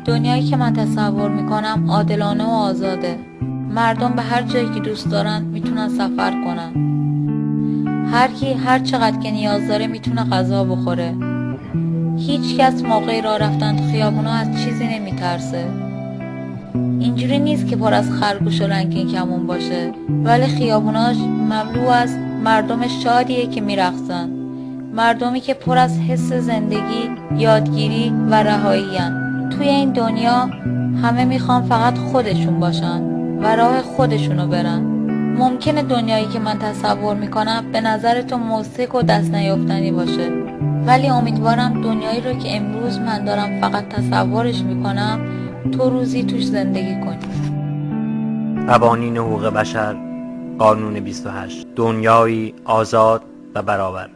دنیایی که من تصور میکنم عادلانه و آزاده. مردم به هر جایی که دوست دارن میتونن سفر کنن. هر کی هر چقدر که نیاز داره میتونه غذا بخوره. هیچ کس موقع راه رفتن تو خیابونا از چیزی نمیترسه. اینجوری نیست که پر از خرگوش و رنگین کمون باشه، ولی خیابوناش مملو از مردم شادیه که میرقصن. مردمی که پر از حس زندگی، یادگیری و رهایی‌ان. توی این دنیا همه میخوان فقط خودشون باشن و راه خودشونو برن. ممکنه دنیایی که من تصور میکنم به نظر تو موثق و دست نیافتنی باشه، ولی امیدوارم دنیایی رو که امروز من دارم فقط تصورش میکنم تو روزی توش زندگی کنی. قوانین حقوق بشر، قانون 28. دنیایی آزاد و برابر.